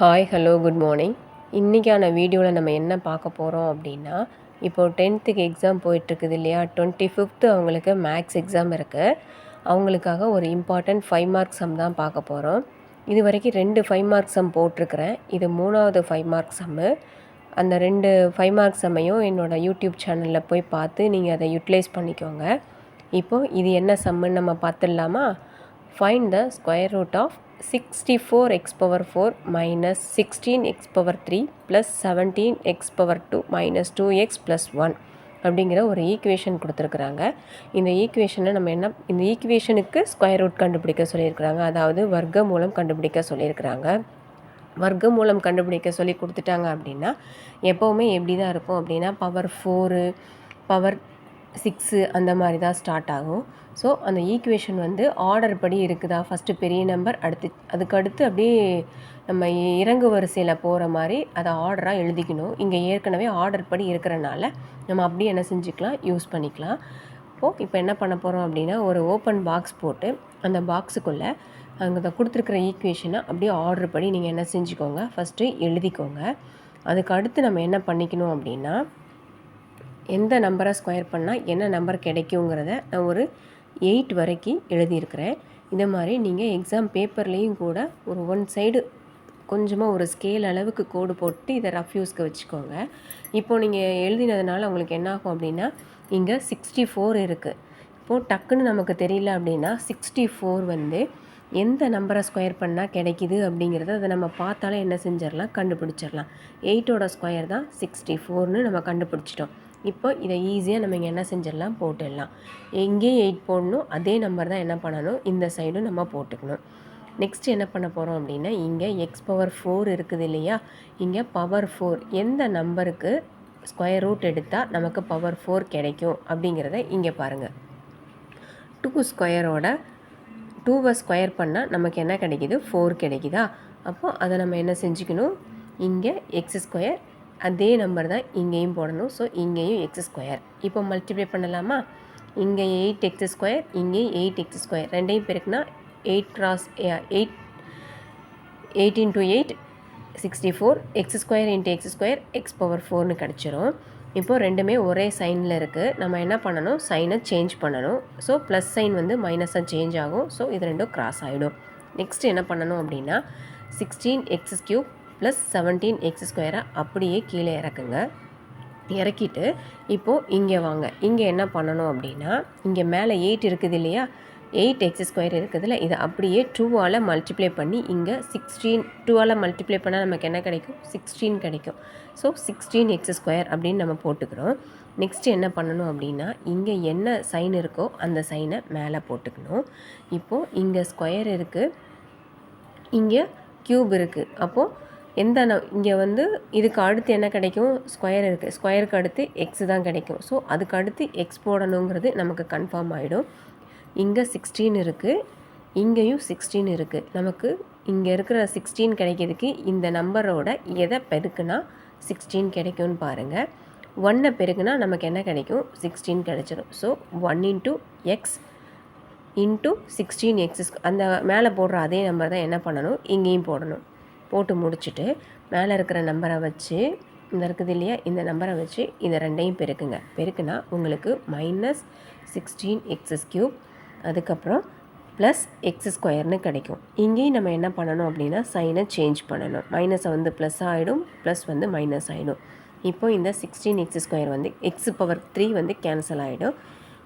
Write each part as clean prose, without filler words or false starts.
Hi hello good morning. இன்றைக்கான வீடியோவில் நம்ம என்ன பார்க்க போகிறோம் அப்படின்னா, இப்போது 10th எக்ஸாம் போயிட்டுருக்குது இல்லையா, 25th அவங்களுக்கு மேக்ஸ் எக்ஸாம் இருக்குது. அவங்களுக்காக ஒரு இம்பார்ட்டண்ட் 5 மார்க் சம் தான் பார்க்க போகிறோம். இது வரைக்கும் 2 5 மார்க் சம் போட்டிருக்கிறேன். இது 3வது 5 மார்க் சம்மு. அந்த 2 5 மார்க் சம்மையும் என்னோடய யூடியூப் சேனலில் போய் பார்த்து நீங்கள் அதை யூட்டிலைஸ் பண்ணிக்கோங்க. இப்போது இது என்ன சம்முன்னு நம்ம பார்த்துடலாமா? Find the square root of 64x power 4 minus 16x power 3 plus 17x power 2 minus 2x plus 1 அப்படிங்கிற ஒரு ஈக்குவேஷன் கொடுத்துருக்குறாங்க. இந்த ஈக்குவேஷனை இந்த ஈக்குவேஷனுக்கு ஸ்கொயர் ரூட் கண்டுபிடிக்க சொல்லியிருக்கிறாங்க. அதாவது வர்க்க மூலம் கண்டுபிடிக்க சொல்லியிருக்கிறாங்க. வர்க்க மூலம் கண்டுபிடிக்க சொல்லி கொடுத்துட்டாங்க அப்படின்னா எப்போவுமே எப்படி தான் இருக்கும் அப்படின்னா பவர் 4 பவர் 6 அந்த மாதிரி தான் ஸ்டார்ட் ஆகும். ஸோ அந்த ஈக்குவேஷன் ஆர்டர் படி இருக்குதா, ஃபஸ்ட்டு பெரிய நம்பர், அதுக்கடுத்து அப்படியே நம்ம இறங்கு வரிசையில் போகிற மாதிரி அதை ஆர்டராக எழுதிக்கணும். இங்கே ஏற்கனவே ஆர்டர் படி இருக்கிறனால நம்ம அப்படியே என்ன செஞ்சுக்கலாம், யூஸ் பண்ணிக்கலாம். இப்போ என்ன பண்ண போகிறோம் அப்படின்னா, ஒரு ஓப்பன் பாக்ஸ் போட்டு அந்த பாக்ஸுக்குள்ளே அங்கே கொடுத்துருக்குற ஈக்குவேஷனை அப்படியே ஆர்டர் படி நீங்கள் என்ன செஞ்சுக்கோங்க, ஃபஸ்ட்டு எழுதிக்கோங்க. அதுக்கு அடுத்து நம்ம என்ன பண்ணிக்கணும் அப்படின்னா, எந்த நம்பரை ஸ்கொயர் பண்ணால் என்ன நம்பர் கிடைக்குங்கிறத நான் ஒரு 8 வரைக்கும் எழுதியிருக்கிறேன். இந்த மாதிரி நீங்கள் எக்ஸாம் பேப்பர்லேயும் கூட ஒரு 1 சைடு கொஞ்சமாக ஒரு ஸ்கேல் அளவுக்கு கோடு போட்டு இதை ரஃப் யூஸ்க்கு வச்சுக்கோங்க. இப்போது நீங்கள் எழுதினதுனால உங்களுக்கு என்ன ஆகும் அப்படின்னா, இங்கே 64 இருக்குது. இப்போது டக்குன்னு நமக்கு தெரியல அப்படின்னா 64 எந்த நம்பரை ஸ்கொயர் பண்ணால் கிடைக்கிது அப்படிங்கிறத அதை நம்ம பார்த்தாலே என்ன செஞ்சிடலாம், கண்டுபிடிச்சிடலாம். 8ஓட ஸ்கொயர் தான் 64ன்னு நம்ம கண்டுபிடிச்சிட்டோம். இப்போ இதை ஈஸியாக நம்ம இங்கே என்ன செஞ்சிடலாம், போட்டுடலாம். எங்கேயும் 8 போடணும், அதே நம்பர் தான் என்ன பண்ணணும், இந்த சைடும் நம்ம போட்டுக்கணும். நெக்ஸ்ட் என்ன பண்ண போகிறோம் அப்படின்னா, இங்கே எக்ஸ் பவர் 4 இருக்குது இல்லையா, இங்கே பவர் 4 எந்த நம்பருக்கு ஸ்கொயர் ரூட் எடுத்தால் நமக்கு பவர் 4 கிடைக்கும் அப்படிங்கிறத இங்கே பாருங்கள். 2 ஸ்கொயரோட 2வை ஸ்கொயர் பண்ணால் நமக்கு என்ன கிடைக்கிது, 4 கிடைக்குதா. அப்போது அதை நம்ம என்ன செஞ்சுக்கணும், இங்கே எக்ஸ் ஸ்கொயர் அதே நம்பர் தான் இங்கேயும் போடணும். ஸோ இங்கேயும் எக்ஸ் ஸ்கொயர். இப்போ மல்டிப்ளை பண்ணலாமா? இங்கே 8x ஸ்கொயர், இங்கேயும் 8x ஸ்கொயர், ரெண்டையும் பெருக்குனா 8 × 8 8 × 8 64 X square into X square X power 4ன்னு கிடச்சிரும். இப்போது ரெண்டுமே ஒரே சைனில் இருக்குது. நம்ம என்ன பண்ணணும், சைனை சேஞ்ச் பண்ணணும். ஸோ ப்ளஸ் சைன் மைனஸாக சேஞ்ச் ஆகும். ஸோ இது ரெண்டும் கிராஸ் ஆகிடும். நெக்ஸ்ட் என்ன பண்ணணும் அப்படின்னா, 16x³ ப்ளஸ் 17x ஸ்கொயரை அப்படியே கீழே இறக்குங்க. இறக்கிட்டு இப்போது இங்கே வாங்க. இங்கே என்ன பண்ணணும் அப்படின்னா, இங்கே மேலே 8 இருக்குது இல்லையா, 8x ஸ்கொயர் இருக்குதுல்ல, இதை அப்படியே 2ஆல் மல்டிப்ளை பண்ணி இங்கே 16 2ஆல் மல்டிப்ளை பண்ணால் நமக்கு என்ன கிடைக்கும், 16 கிடைக்கும். ஸோ 16x ஸ்கொயர் அப்படின்னு நம்ம போட்டுக்கிறோம். நெக்ஸ்ட்டு என்ன பண்ணணும் அப்படின்னா, இங்கே என்ன சைன் இருக்கோ அந்த சைனை மேலே போட்டுக்கணும். இப்போது இங்கே ஸ்கொயர் இருக்குது, இங்கே க்யூப் இருக்குது. அப்போது இங்கே இதுக்கு அடுத்து என்ன கிடைக்கும், ஸ்கொயர் இருக்குது, ஸ்கொயருக்கு அடுத்து எக்ஸ் தான் கிடைக்கும். ஸோ அதுக்கு அடுத்து எக்ஸ் போடணுங்கிறது நமக்கு கன்ஃபார்ம் ஆகிடும். இங்கே 16 இருக்குது, இங்கேயும் 16 இருக்குது. நமக்கு இங்கே இருக்கிற 16 கிடைக்கிறதுக்கு இந்த நம்பரோட எதை பெருக்குனா 16 கிடைக்கும்னு பாருங்கள். 1 பெருக்குனா நமக்கு என்ன கிடைக்கும், 16 கிடைச்சிடும். ஸோ 1 × x × 16x அந்த மேலே போடுற அதே நம்பர் தான் என்ன பண்ணணும், இங்கேயும் போடணும். போட்டு முடிச்சுட்டு மேலே இருக்கிற நம்பரை வச்சு, இந்த இருக்குது இல்லையா, இந்த நம்பரை வச்சு இதை ரெண்டையும் பெருக்குங்க. பெருக்குனா உங்களுக்கு -16x³ அதுக்கப்புறம் ப்ளஸ் எக்ஸ் ஸ்கொயர்னு கிடைக்கும். இங்கேயும் நம்ம என்ன பண்ணணும் அப்படின்னா, சைனை சேஞ்ச் பண்ணணும். மைனஸை ப்ளஸ் ஆகிடும், ப்ளஸ் மைனஸ் ஆகிடும். இப்போ இந்த 16x square X power 3 cancel ஆகிடும்.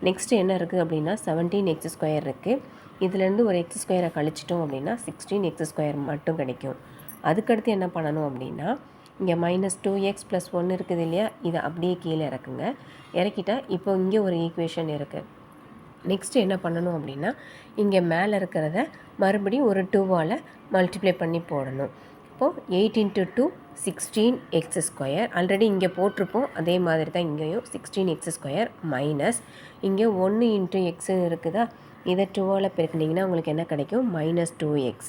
நெக்ஸ்ட்டு என்ன இருக்குது அப்படின்னா, 17x ஸ்கொயர் இருக்குது. இதுலேருந்து ஒரு எக்ஸ் ஸ்கொயரை கழிச்சிட்டோம் அப்படின்னா 16x ஸ்கொயர் மட்டும் கிடைக்கும். அதுக்கடுத்து என்ன பண்ணணும் அப்படின்னா, இங்கே -2x + 1 இருக்குது இல்லையா, இதை அப்படியே கீழே இறக்குங்க. இறக்கிட்டால் இப்போ இங்கே ஒரு ஈக்குவேஷன் இருக்குது. நெக்ஸ்ட்டு என்ன பண்ணணும் அப்படின்னா, இங்கே மேலே இருக்கிறத மறுபடியும் ஒரு 2ஆல் மல்டிப்ளை பண்ணி போடணும். இப்போது 8 × 2 16x ஸ்கொயர் ஆல்ரெடி இங்கே போட்டிருப்போம். அதே மாதிரி தான் இங்கேயும் 16x ஸ்கொயர் மைனஸ் இங்கே 1 × x இருக்குதா, இதை 2ஆல் பெருக்குனிங்கன்னா உங்களுக்கு என்ன கிடைக்கும், -2x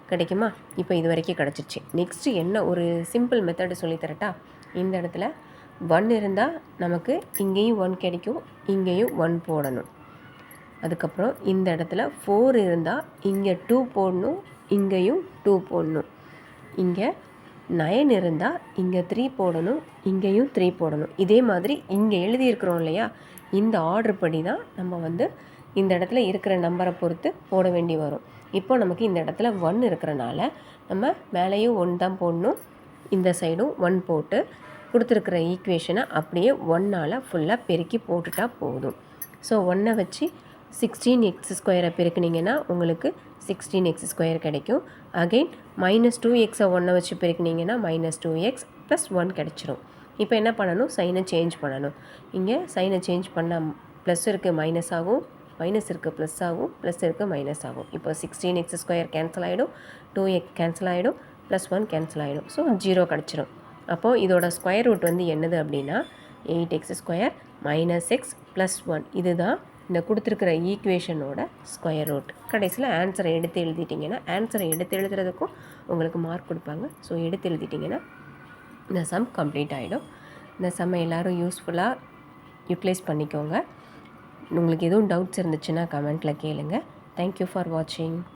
கிடைக்குமா. இப்போ இது வரைக்கும் கிடச்சிச்சு. நெக்ஸ்ட்டு என்ன ஒரு சிம்பிள் மெத்தடு சொல்லித்தரட்டா. இந்த இடத்துல 1 இருந்தால் நமக்கு இங்கேயும் 1 கிடைக்கும், இங்கேயும் 1 போடணும். அதுக்கப்புறம் இந்த இடத்துல 4 இருந்தால் இங்கே 2 போடணும், இங்கேயும் 2 போடணும். இங்கே 9 இருந்தால் இங்கே 3 போடணும், இங்கேயும் 3 போடணும். இதே மாதிரி இங்கே எழுதியிருக்கிறோம் இல்லையா, இந்த ஆர்டர் படி தான் நம்ம வந்து இந்த இடத்துல இருக்கிற நம்பரை பொறுத்து போட வேண்டி வரும். இப்போ நமக்கு இந்த இடத்துல 1 இருக்கிறனால நம்ம மேலேயும் 1 தான் போடணும், இந்த சைடும் 1 போட்டு கொடுத்துருக்குற ஈக்குவேஷனை அப்படியே 1ஆல் ஃபுல்லாக பெருக்கி போட்டுட்டா போதும். ஸோ 1 வச்சு 16x² பெருக்குனிங்கன்னா உங்களுக்கு 16x² கிடைக்கும். அகெயின் -2x 1 வச்சு பெருக்குனிங்கன்னா -2x + 1 கிடச்சிரும். இப்போ என்ன பண்ணணும், சைனை சேஞ்ச் பண்ணணும். இங்கே சைனை சேஞ்ச் பண்ணால் ப்ளஸ் இருக்குது மைனஸ் ஆகும், மைனஸ் இருக்குது ப்ளஸ் ஆகும், ப்ளஸ் இருக்குது மைனஸ் ஆகும். இப்போ 16x² கேன்சல் ஆகிடும், 2x கேன்சல் ஆகிடும், +1 கேன்சல் ஆகிடும். ஸோ 0 கிடச்சிரும். அப்போது இதோட ஸ்கொயர் ரூட் வந்து என்னது அப்படின்னா 8x² - x + 1. இதுதான் இந்த கொடுத்துருக்கிற ஈக்குவேஷனோட ஸ்கொயர் ரூட். கடைசியில் ஆன்சரை எடுத்து எழுதிட்டிங்கன்னா, ஆன்சரை எடுத்து எழுதுறதுக்கும் உங்களுக்கு மார்க் கொடுப்பாங்க. ஸோ எடுத்து எழுதிட்டிங்கன்னா இந்த சம் கம்ப்ளீட் ஆகிடும். இந்த சம்மை எல்லோரும் யூஸ்ஃபுல்லாக யூட்டிலைஸ் பண்ணிக்கோங்க. உங்களுக்கு எதுவும் டவுட்ஸ் இருந்துச்சுன்னா கமெண்ட்டில் கேளுங்கள். தேங்க்யூ ஃபார் வாட்சிங்.